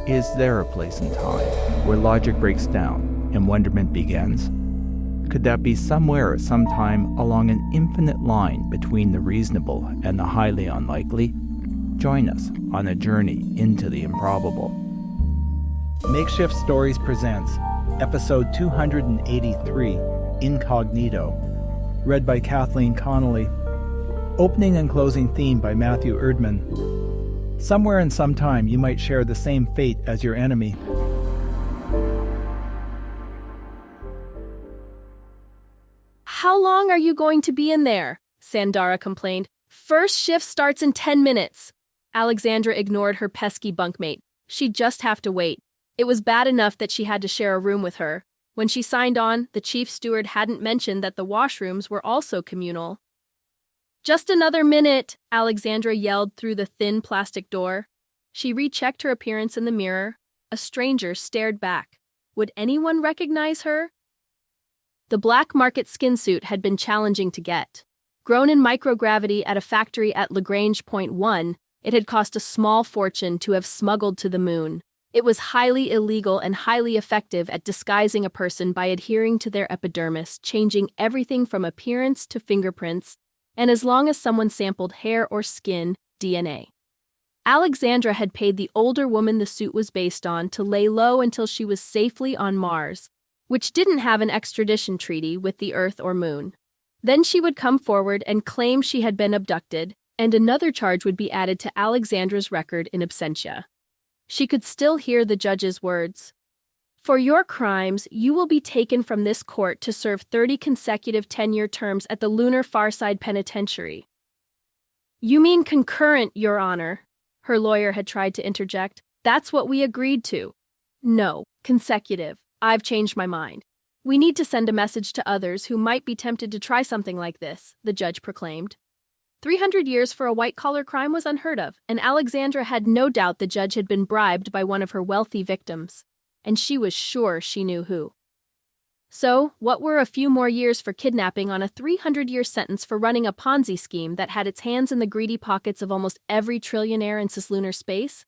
Is there a place and time where logic breaks down and wonderment begins? Could that be somewhere at some time along an infinite line between the reasonable and the highly unlikely? Join us on a journey into the improbable. Makeshift Stories presents Episode 283, Incognito, read by Kathleen Connolly. Opening and closing theme by Matthew Erdman. Somewhere and sometime you might share the same fate as your enemy. How long are you going to be in there? Sandara complained. First shift starts in 10 minutes. Alexandra ignored her pesky bunkmate. She'd just have to wait. It was bad enough that she had to share a room with her. When she signed on, the chief steward hadn't mentioned that the washrooms were also communal. Just another minute, Alexandra yelled through the thin plastic door. She rechecked her appearance in the mirror. A stranger stared back. Would anyone recognize her? The black market skin suit had been challenging to get. Grown in microgravity at a factory at Lagrange Point 1, it had cost a small fortune to have smuggled to the moon. It was highly illegal and highly effective at disguising a person by adhering to their epidermis, changing everything from appearance to fingerprints, and as long as someone sampled hair or skin, DNA. Alexandra had paid the older woman the suit was based on to lay low until she was safely on Mars, which didn't have an extradition treaty with the Earth or Moon. Then she would come forward and claim she had been abducted, and another charge would be added to Alexandra's record in absentia. She could still hear the judge's words. For your crimes, you will be taken from this court to serve 30 consecutive 10-year terms at the Lunar Farside Penitentiary. You mean concurrent, Your Honor, her lawyer had tried to interject. That's what we agreed to. No, consecutive. I've changed my mind. We need to send a message to others who might be tempted to try something like this, the judge proclaimed. 300 years for a white-collar crime was unheard of, and Alexandra had no doubt the judge had been bribed by one of her wealthy victims. And she was sure she knew who. So, what were a few more years for kidnapping on a 300-year sentence for running a Ponzi scheme that had its hands in the greedy pockets of almost every trillionaire in cislunar space?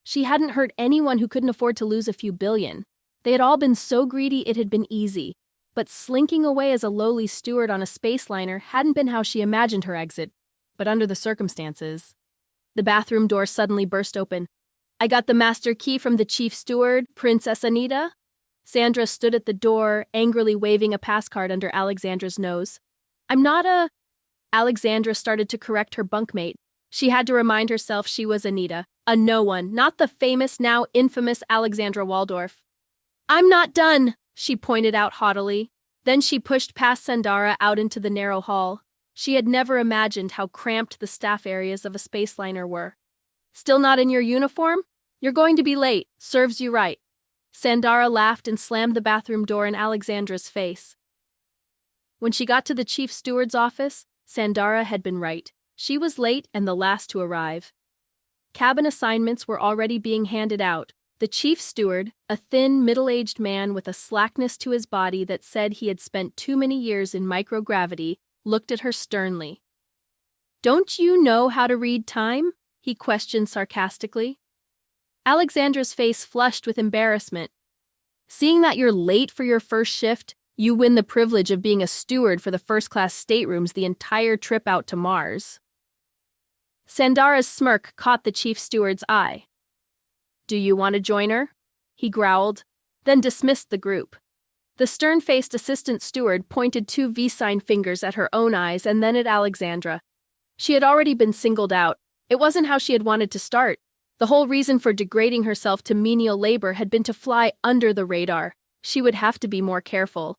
She hadn't hurt anyone who couldn't afford to lose a few billion. They had all been so greedy it had been easy. But slinking away as a lowly steward on a spaceliner hadn't been how she imagined her exit. But under the circumstances... The bathroom door suddenly burst open. I got the master key from the chief steward, Princess Anita. Sandra stood at the door, angrily waving a passcard under Alexandra's nose. I'm not a... Alexandra started to correct her bunkmate. She had to remind herself she was Anita, a no one, not the famous, now infamous Alexandra Waldorf. I'm not done, she pointed out haughtily. Then she pushed past Sandara out into the narrow hall. She had never imagined how cramped the staff areas of a spaceliner were. Still not in your uniform? You're going to be late. Serves you right. Sandara laughed and slammed the bathroom door in Alexandra's face. When she got to the chief steward's office, Sandara had been right. She was late and the last to arrive. Cabin assignments were already being handed out. The chief steward, a thin, middle-aged man with a slackness to his body that said he had spent too many years in microgravity, looked at her sternly. Don't you know how to read time? He questioned sarcastically. Alexandra's face flushed with embarrassment. Seeing that you're late for your first shift, you win the privilege of being a steward for the first-class staterooms the entire trip out to Mars. Sandara's smirk caught the chief steward's eye. Do you want to join her? He growled, then dismissed the group. The stern-faced assistant steward pointed 2 V-sign fingers at her own eyes and then at Alexandra. She had already been singled out. It wasn't how she had wanted to start. The whole reason for degrading herself to menial labor had been to fly under the radar. She would have to be more careful.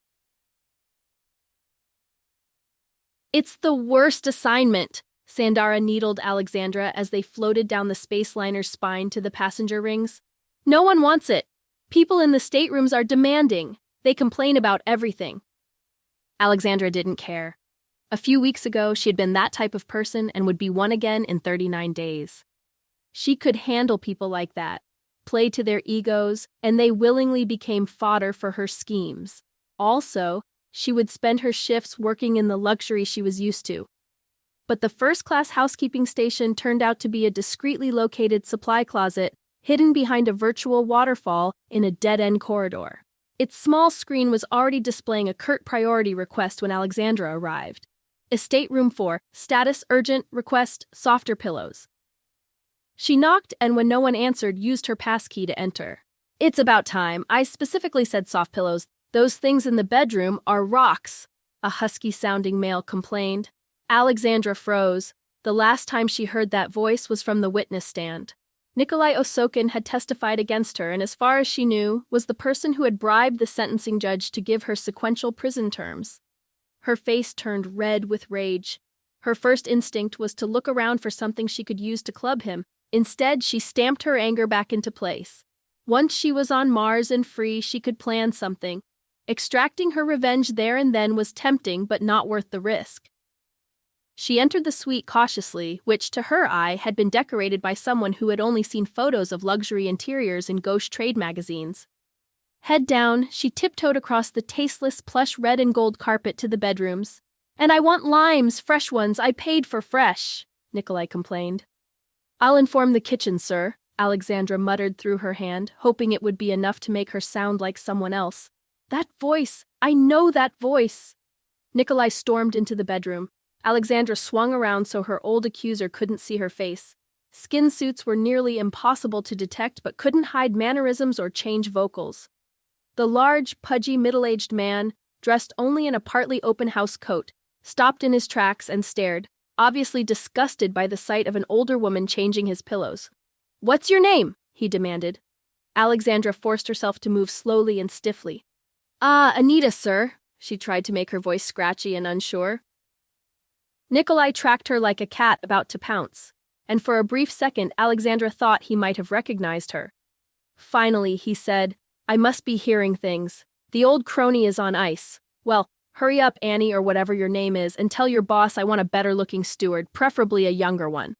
It's the worst assignment, Sandara needled Alexandra as they floated down the spaceliner's spine to the passenger rings. No one wants it. People in the staterooms are demanding. They complain about everything. Alexandra didn't care. A few weeks ago, she had been that type of person and would be one again in 39 days. She could handle people like that, play to their egos, and they willingly became fodder for her schemes. Also, she would spend her shifts working in the luxury she was used to. But the first-class housekeeping station turned out to be a discreetly located supply closet hidden behind a virtual waterfall in a dead-end corridor. Its small screen was already displaying a curt priority request when Alexandra arrived. Estate Room 4, status urgent, request softer pillows. She knocked and when no one answered, used her passkey to enter. It's about time. I specifically said soft pillows. Those things in the bedroom are rocks, a husky-sounding male complained. Alexandra froze. The last time she heard that voice was from the witness stand. Nickolay Osokin had testified against her and as far as she knew, was the person who had bribed the sentencing judge to give her sequential prison terms. Her face turned red with rage. Her first instinct was to look around for something she could use to club him. Instead, she stamped her anger back into place. Once she was on Mars and free, she could plan something. Extracting her revenge there and then was tempting but not worth the risk. She entered the suite cautiously, which, to her eye, had been decorated by someone who had only seen photos of luxury interiors in gauche trade magazines. Head down, she tiptoed across the tasteless plush red and gold carpet to the bedrooms. "And I want limes, fresh ones, I paid for fresh," Nickolay complained. "I'll inform the kitchen, sir," Alexandra muttered through her hand, hoping it would be enough to make her sound like someone else. "That voice! I know that voice!" Nickolay stormed into the bedroom. Alexandra swung around so her old accuser couldn't see her face. Skin suits were nearly impossible to detect but couldn't hide mannerisms or change vocals. The large, pudgy, middle-aged man, dressed only in a partly open house coat, stopped in his tracks and stared, obviously disgusted by the sight of an older woman changing his pillows. "What's your name?" he demanded. Alexandra forced herself to move slowly and stiffly. Anita, sir." She tried to make her voice scratchy and unsure. Nickolay tracked her like a cat about to pounce, and for a brief second Alexandra thought he might have recognized her. Finally, he said, "I must be hearing things. The old crony is on ice. Well, hurry up, Annie, or whatever your name is, and tell your boss I want a better-looking steward, preferably a younger one."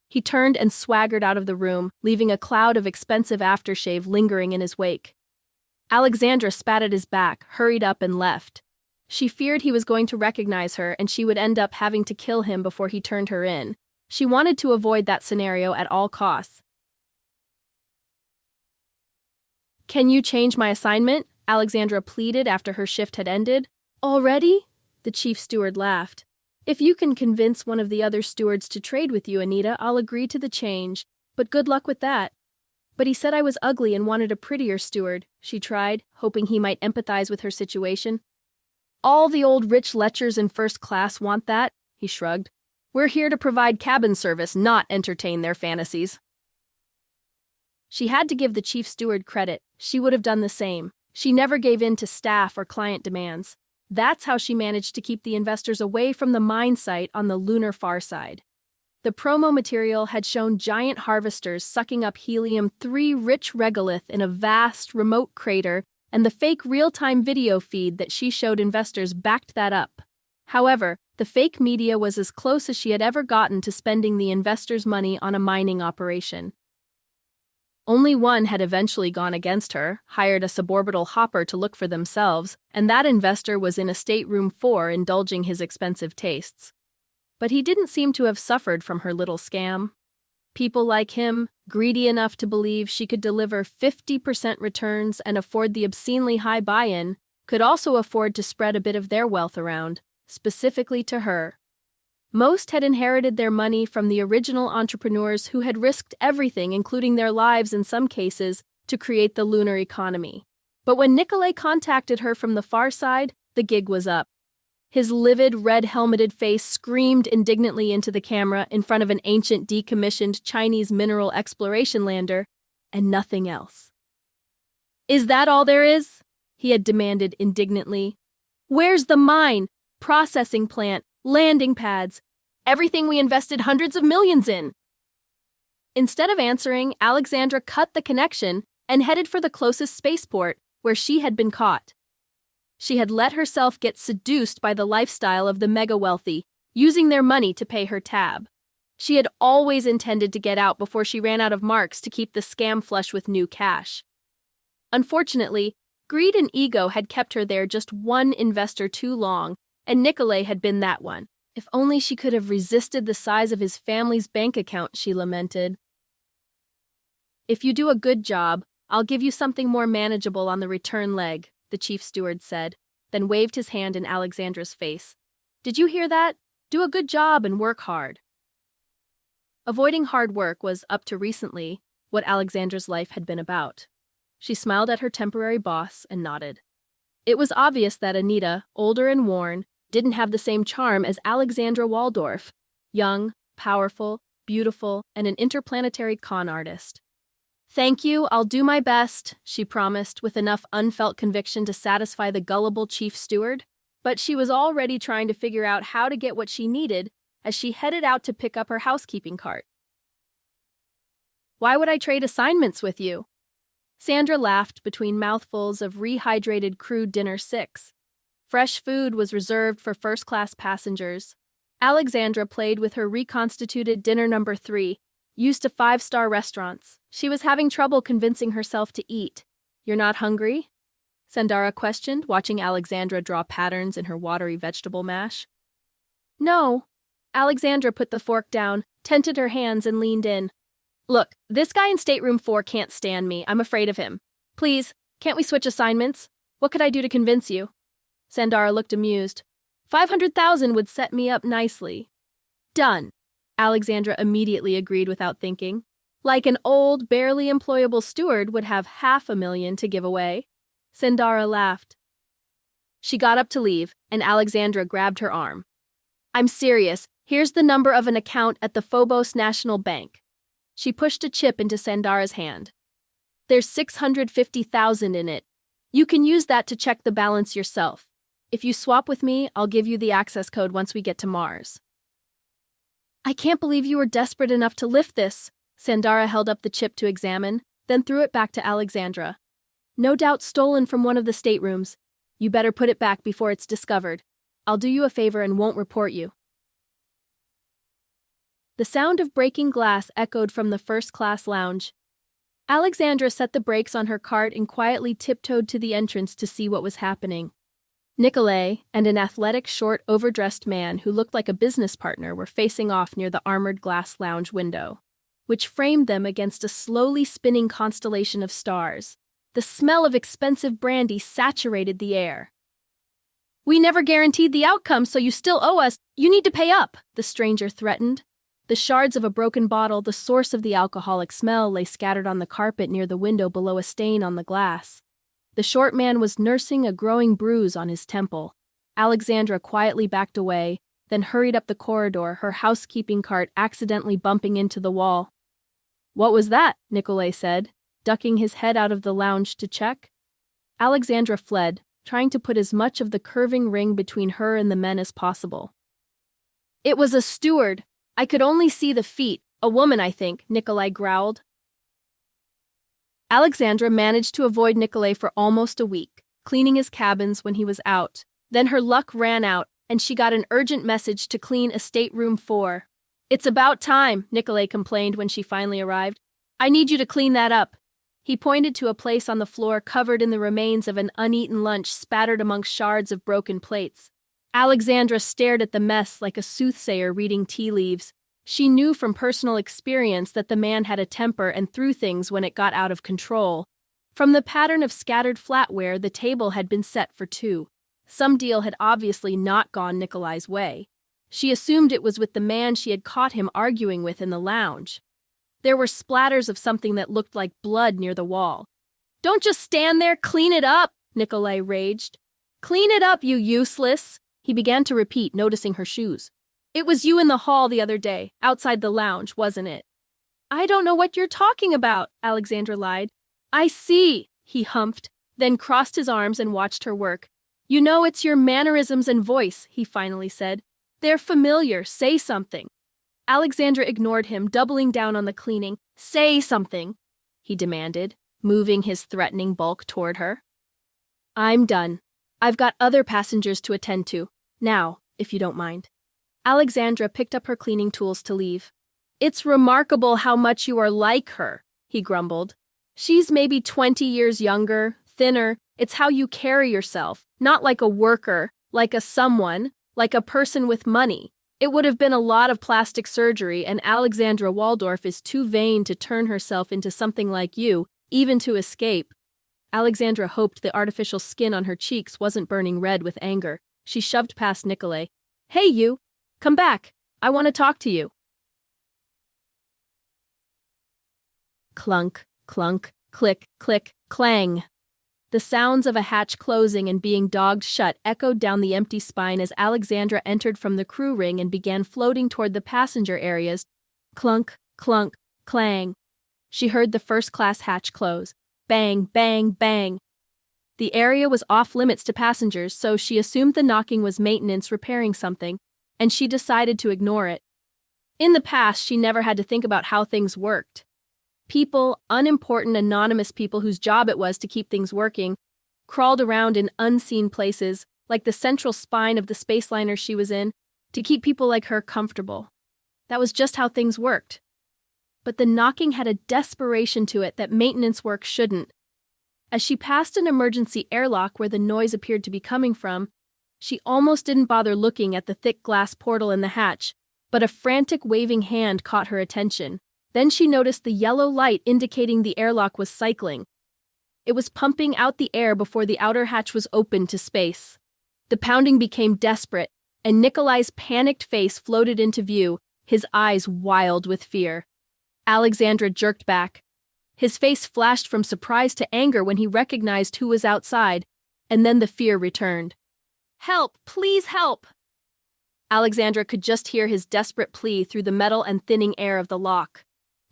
He turned and swaggered out of the room, leaving a cloud of expensive aftershave lingering in his wake. Alexandra spat at his back, hurried up and left. She feared he was going to recognize her and she would end up having to kill him before he turned her in. She wanted to avoid that scenario at all costs. "Can you change my assignment?" Alexandra pleaded after her shift had ended. "Already?" The chief steward laughed. "If you can convince one of the other stewards to trade with you, Anita, I'll agree to the change, but good luck with that." "But he said I was ugly and wanted a prettier steward," she tried, hoping he might empathize with her situation. "All the old rich lechers in first class want that," he shrugged. "We're here to provide cabin service, not entertain their fantasies." She had to give the chief steward credit. She would have done the same. She never gave in to staff or client demands. That's how she managed to keep the investors away from the mine site on the lunar far side. The promo material had shown giant harvesters sucking up helium-3 rich regolith in a vast, remote crater, and the fake real-time video feed that she showed investors backed that up. However, the fake media was as close as she had ever gotten to spending the investors' money on a mining operation. Only one had eventually gone against her, hired a suborbital hopper to look for themselves, and that investor was in Estate Room 4 indulging his expensive tastes. But he didn't seem to have suffered from her little scam. People like him, greedy enough to believe she could deliver 50% returns and afford the obscenely high buy-in, could also afford to spread a bit of their wealth around, specifically to her. Most had inherited their money from the original entrepreneurs who had risked everything, including their lives in some cases, to create the lunar economy. But when Nickolay contacted her from the far side, the gig was up. His livid, red-helmeted face screamed indignantly into the camera in front of an ancient decommissioned Chinese mineral exploration lander, and nothing else. "Is that all there is?" he had demanded indignantly. "Where's the mine, processing plant, landing pads, everything we invested hundreds of millions in?" Instead of answering, Alexandra cut the connection and headed for the closest spaceport, where she had been caught. She had let herself get seduced by the lifestyle of the mega-wealthy, using their money to pay her tab. She had always intended to get out before she ran out of marks to keep the scam flush with new cash. Unfortunately, greed and ego had kept her there just one investor too long, and Nickolay had been that one. If only she could have resisted the size of his family's bank account, she lamented. If you do a good job, I'll give you something more manageable on the return leg, the chief steward said, then waved his hand in Alexandra's face. Did you hear that? Do a good job and work hard. Avoiding hard work was, up to recently, what Alexandra's life had been about. She smiled at her temporary boss and nodded. It was obvious that Anita, older and worn, didn't have the same charm as Alexandra Waldorf, young, powerful, beautiful, and an interplanetary con artist. Thank you, I'll do my best, she promised, with enough unfelt conviction to satisfy the gullible chief steward. But she was already trying to figure out how to get what she needed as she headed out to pick up her housekeeping cart. Why would I trade assignments with you? Sandra laughed between mouthfuls of rehydrated crude dinner 6. Fresh food was reserved for first-class passengers. Alexandra played with her reconstituted dinner number 3, used to 5-star restaurants. She was having trouble convincing herself to eat. You're not hungry? Sandara questioned, watching Alexandra draw patterns in her watery vegetable mash. No. Alexandra put the fork down, tented her hands, and leaned in. Look, this guy in stateroom 4 can't stand me. I'm afraid of him. Please, can't we switch assignments? What could I do to convince you? Sandara looked amused. 500,000 would set me up nicely. Done. Alexandra immediately agreed without thinking. Like an old, barely employable steward would have 500,000 to give away. Sandara laughed. She got up to leave, and Alexandra grabbed her arm. I'm serious. Here's the number of an account at the Phobos National Bank. She pushed a chip into Sandara's hand. There's 650,000 in it. You can use that to check the balance yourself. If you swap with me, I'll give you the access code once we get to Mars. I can't believe you were desperate enough to lift this. Sandara held up the chip to examine, then threw it back to Alexandra. No doubt stolen from one of the staterooms. You better put it back before it's discovered. I'll do you a favor and won't report you. The sound of breaking glass echoed from the first-class lounge. Alexandra set the brakes on her cart and quietly tiptoed to the entrance to see what was happening. Nickolay and an athletic, short, overdressed man who looked like a business partner were facing off near the armored glass lounge window, which framed them against a slowly spinning constellation of stars. The smell of expensive brandy saturated the air. We never guaranteed the outcome, so you still owe us. You need to pay up, the stranger threatened. The shards of a broken bottle, the source of the alcoholic smell, lay scattered on the carpet near the window below a stain on the glass. The short man was nursing a growing bruise on his temple. Alexandra quietly backed away, then hurried up the corridor, her housekeeping cart accidentally bumping into the wall. What was that? Nickolay said, ducking his head out of the lounge to check. Alexandra fled, trying to put as much of the curving ring between her and the men as possible. It was a steward. I could only see the feet. A woman, I think, Nickolay growled. Alexandra managed to avoid Nickolay for almost a week, cleaning his cabins when he was out. Then her luck ran out, and she got an urgent message to clean a stateroom 4. It's about time, Nickolay complained when she finally arrived. I need you to clean that up. He pointed to a place on the floor covered in the remains of an uneaten lunch spattered amongst shards of broken plates. Alexandra stared at the mess like a soothsayer reading tea leaves. She knew from personal experience that the man had a temper and threw things when it got out of control. From the pattern of scattered flatware, the table had been set for 2. Some deal had obviously not gone Nickolay's way. She assumed it was with the man she had caught him arguing with in the lounge. There were splatters of something that looked like blood near the wall. Don't just stand there, clean it up, Nickolay raged. Clean it up, you useless, he began to repeat, noticing her shoes. It was you in the hall the other day, outside the lounge, wasn't it? I don't know what you're talking about, Alexandra lied. I see, he humphed, then crossed his arms and watched her work. You know it's your mannerisms and voice, he finally said. They're familiar, say something. Alexandra ignored him, doubling down on the cleaning. Say something, he demanded, moving his threatening bulk toward her. I'm done. I've got other passengers to attend to. Now, if you don't mind. Alexandra picked up her cleaning tools to leave. It's remarkable how much you are like her, he grumbled. She's maybe 20 years younger, thinner. It's how you carry yourself, not like a worker, like a someone, like a person with money. It would have been a lot of plastic surgery, and Alexandra Waldorf is too vain to turn herself into something like you, even to escape. Alexandra hoped the artificial skin on her cheeks wasn't burning red with anger. She shoved past Nickolay. Hey, you! Come back! I want to talk to you. Clunk, clunk, click, click, clang. The sounds of a hatch closing and being dogged shut echoed down the empty spine as Alexandra entered from the crew ring and began floating toward the passenger areas. Clunk, clunk, clang. She heard the first-class hatch close. Bang, bang, bang. The area was off-limits to passengers, so she assumed the knocking was maintenance repairing something, and she decided to ignore it. In the past, she never had to think about how things worked. People, unimportant anonymous people whose job it was to keep things working, crawled around in unseen places, like the central spine of the spaceliner she was in, to keep people like her comfortable. That was just how things worked. But the knocking had a desperation to it that maintenance work shouldn't. As she passed an emergency airlock where the noise appeared to be coming from, she almost didn't bother looking at the thick glass portal in the hatch, but a frantic waving hand caught her attention. Then she noticed the yellow light indicating the airlock was cycling. It was pumping out the air before the outer hatch was opened to space. The pounding became desperate, and Nickolay's panicked face floated into view, his eyes wild with fear. Alexandra jerked back. His face flashed from surprise to anger when he recognized who was outside, and then the fear returned. Help! Please help! Alexandra could just hear his desperate plea through the metal and thinning air of the lock.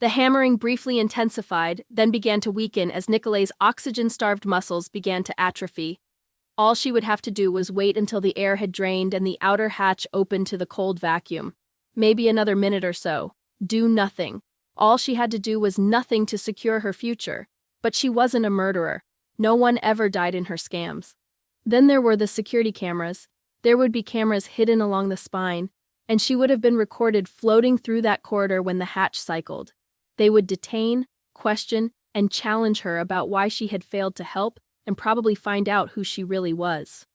The hammering briefly intensified, then began to weaken as Nickolay's oxygen-starved muscles began to atrophy. All she would have to do was wait until the air had drained and the outer hatch opened to the cold vacuum. Maybe another minute or so. Do nothing. All she had to do was nothing to secure her future. But she wasn't a murderer. No one ever died in her scams. Then there were the security cameras. There would be cameras hidden along the spine, and she would have been recorded floating through that corridor when the hatch cycled. They would detain, question, and challenge her about why she had failed to help and probably find out who she really was.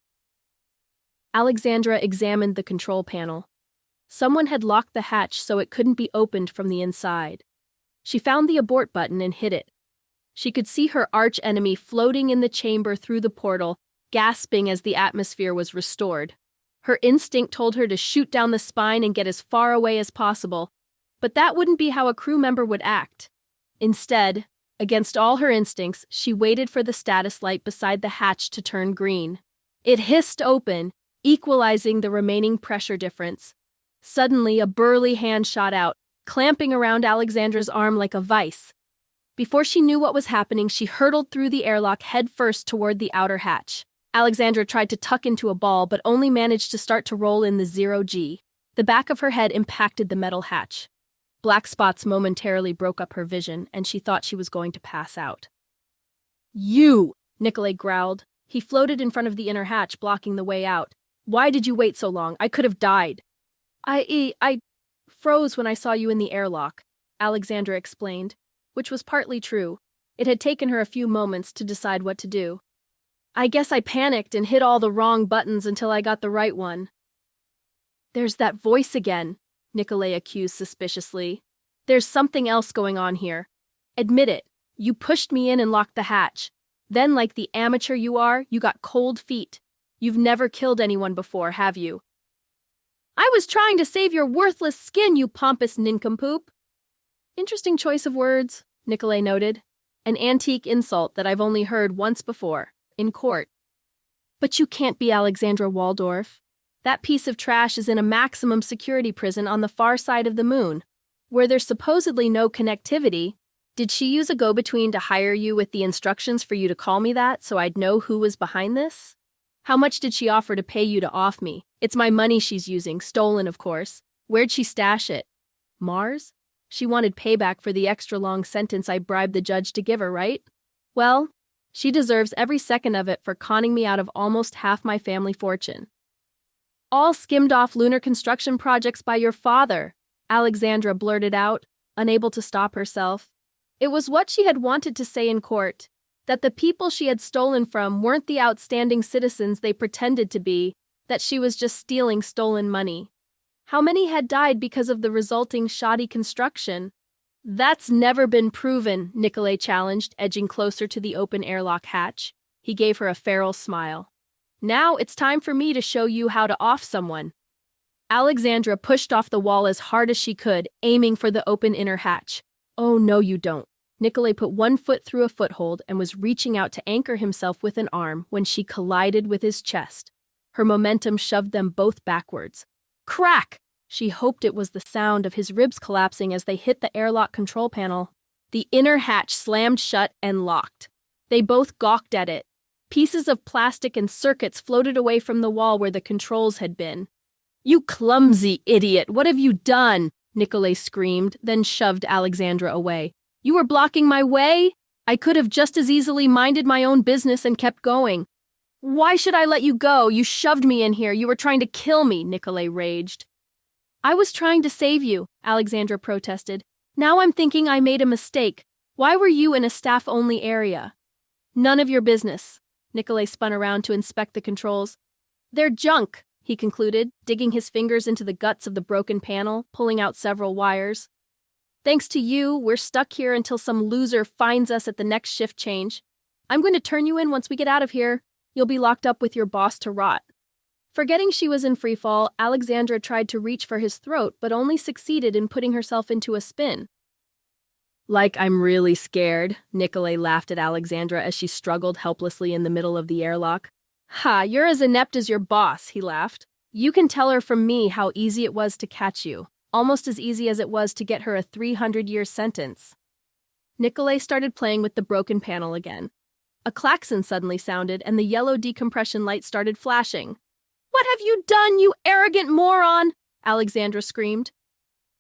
Alexandra examined the control panel. Someone had locked the hatch so it couldn't be opened from the inside. She found the abort button and hit it. She could see her arch-enemy floating in the chamber through the portal, gasping as the atmosphere was restored. Her instinct told her to shoot down the spine and get as far away as possible, but that wouldn't be how a crew member would act. Instead, against all her instincts, she waited for the status light beside the hatch to turn green. It hissed open, equalizing the remaining pressure difference. Suddenly, a burly hand shot out, clamping around Alexandra's arm like a vice. Before she knew what was happening, she hurtled through the airlock headfirst toward the outer hatch. Alexandra tried to tuck into a ball, but only managed to start to roll in the 0G. The back of her head impacted the metal hatch. Black spots momentarily broke up her vision, and she thought she was going to pass out. You! Nickolay growled. He floated in front of the inner hatch, blocking the way out. Why did you wait so long? I could have died. I froze when I saw you in the airlock, Alexandra explained, which was partly true. It had taken her a few moments to decide what to do. I guess I panicked and hit all the wrong buttons until I got the right one. There's that voice again, Nickolay accused suspiciously. There's something else going on here. Admit it. You pushed me in and locked the hatch. Then, like the amateur you are, you got cold feet. You've never killed anyone before, have you? I was trying to save your worthless skin, you pompous nincompoop. Interesting choice of words, Nickolay noted. An antique insult that I've only heard once before, in court. But you can't be Alexandra Waldorf. That piece of trash is in a maximum security prison on the far side of the moon, where there's supposedly no connectivity. Did she use a go-between to hire you with the instructions for you to call me that so I'd know who was behind this? How much did she offer to pay you to off me? It's my money she's using, stolen of course. Where'd she stash it? Mars? She wanted payback for the extra long sentence I bribed the judge to give her, right? Well, she deserves every second of it for conning me out of almost half my family fortune. All skimmed off lunar construction projects by your father, Alexandra blurted out, unable to stop herself. It was what she had wanted to say in court, that the people she had stolen from weren't the outstanding citizens they pretended to be, that she was just stealing stolen money. How many had died because of the resulting shoddy construction? That's never been proven, Nickolay challenged, edging closer to the open airlock hatch. He gave her a feral smile. Now it's time for me to show you how to off someone. Alexandra pushed off the wall as hard as she could, aiming for the open inner hatch. Oh, no, you don't. Nickolay put one foot through a foothold and was reaching out to anchor himself with an arm when she collided with his chest. Her momentum shoved them both backwards. Crack! She hoped it was the sound of his ribs collapsing as they hit the airlock control panel. The inner hatch slammed shut and locked. They both gawked at it. Pieces of plastic and circuits floated away from the wall where the controls had been. You clumsy idiot, what have you done? Nickolay screamed, then shoved Alexandra away. You were blocking my way? I could have just as easily minded my own business and kept going. Why should I let you go? You shoved me in here. You were trying to kill me, Nickolay raged. I was trying to save you, Alexandra protested. Now I'm thinking I made a mistake. Why were you in a staff-only area? None of your business. Nickolay spun around to inspect the controls. They're junk, he concluded, digging his fingers into the guts of the broken panel, pulling out several wires. Thanks to you, we're stuck here until some loser finds us at the next shift change. I'm going to turn you in once we get out of here. You'll be locked up with your boss to rot. Forgetting she was in freefall, Alexandra tried to reach for his throat, but only succeeded in putting herself into a spin. Like I'm really scared, Nickolay laughed at Alexandra as she struggled helplessly in the middle of the airlock. Ha, you're as inept as your boss, he laughed. You can tell her from me how easy it was to catch you, almost as easy as it was to get her a 300-year sentence. Nickolay started playing with the broken panel again. A klaxon suddenly sounded and the yellow decompression light started flashing. What have you done, you arrogant moron? Alexandra screamed.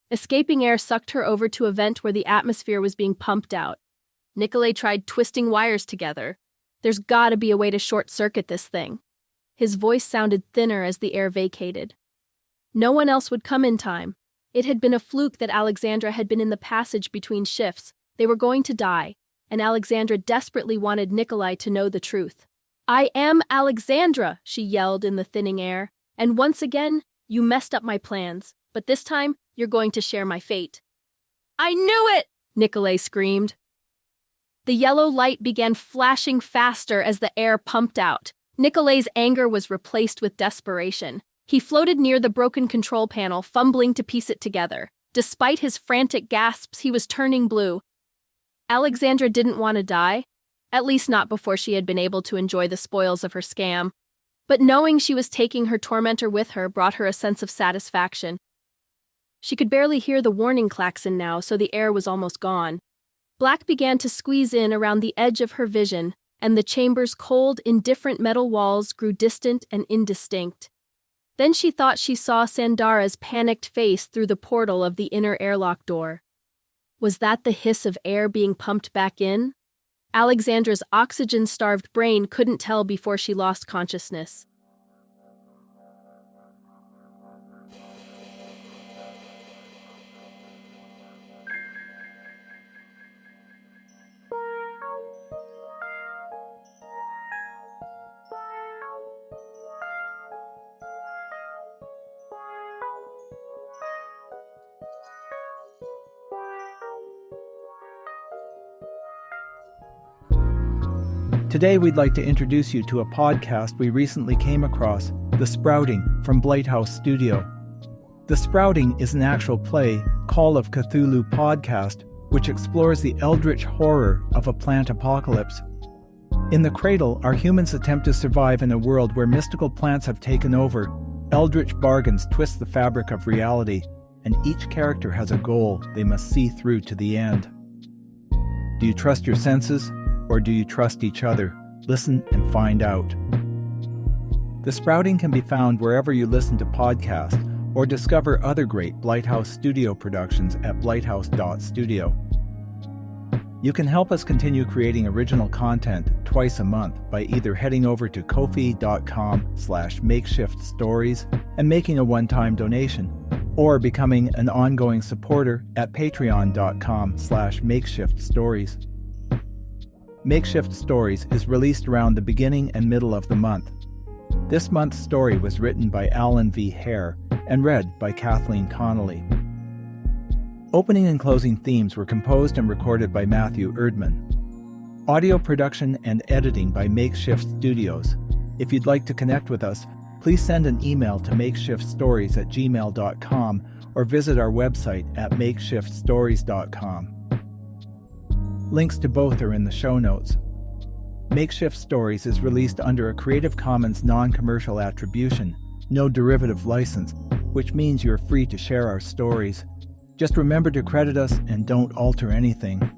Escaping air sucked her over to a vent where the atmosphere was being pumped out. Nickolay tried twisting wires together. There's gotta be a way to short-circuit this thing. His voice sounded thinner as the air vacated. No one else would come in time. It had been a fluke that Alexandra had been in the passage between shifts. They were going to die, and Alexandra desperately wanted Nickolay to know the truth. I am Alexandra, she yelled in the thinning air, and once again, you messed up my plans, but this time, you're going to share my fate. I knew it! Nickolay screamed. The yellow light began flashing faster as the air pumped out. Nickolay's anger was replaced with desperation. He floated near the broken control panel, fumbling to piece it together. Despite his frantic gasps, he was turning blue. Alexandra didn't want to die, at least not before she had been able to enjoy the spoils of her scam. But knowing she was taking her tormentor with her brought her a sense of satisfaction. She could barely hear the warning klaxon now, so the air was almost gone. Black began to squeeze in around the edge of her vision, and the chamber's cold, indifferent metal walls grew distant and indistinct. Then she thought she saw Sandara's panicked face through the portal of the inner airlock door. Was that the hiss of air being pumped back in? Alexandra's oxygen-starved brain couldn't tell before she lost consciousness. Today we'd like to introduce you to a podcast we recently came across, The Sprouting from Blighthouse Studio. The Sprouting is an actual play, Call of Cthulhu podcast, which explores the eldritch horror of a plant apocalypse. In the cradle, our humans attempt to survive in a world where mystical plants have taken over, eldritch bargains twist the fabric of reality, and each character has a goal they must see through to the end. Do you trust your senses? Or do you trust each other? Listen and find out. The Sprouting can be found wherever you listen to podcasts or discover other great Blighthouse Studio productions at blighthouse.studio. You can help us continue creating original content twice a month by either heading over to ko-fi.com/makeshiftstories and making a one-time donation, or becoming an ongoing supporter at patreon.com/makeshiftstories. Makeshift Stories is released around the beginning and middle of the month. This month's story was written by Alan V. Hare and read by Kathleen Connolly. Opening and closing themes were composed and recorded by Matthew Erdman. Audio production and editing by Makeshift Studios. If you'd like to connect with us, please send an email to makeshiftstories@gmail.com or visit our website at makeshiftstories.com. Links to both are in the show notes. Makeshift Stories is released under a Creative Commons non-commercial attribution, no derivative license, which means you're free to share our stories. Just remember to credit us and don't alter anything.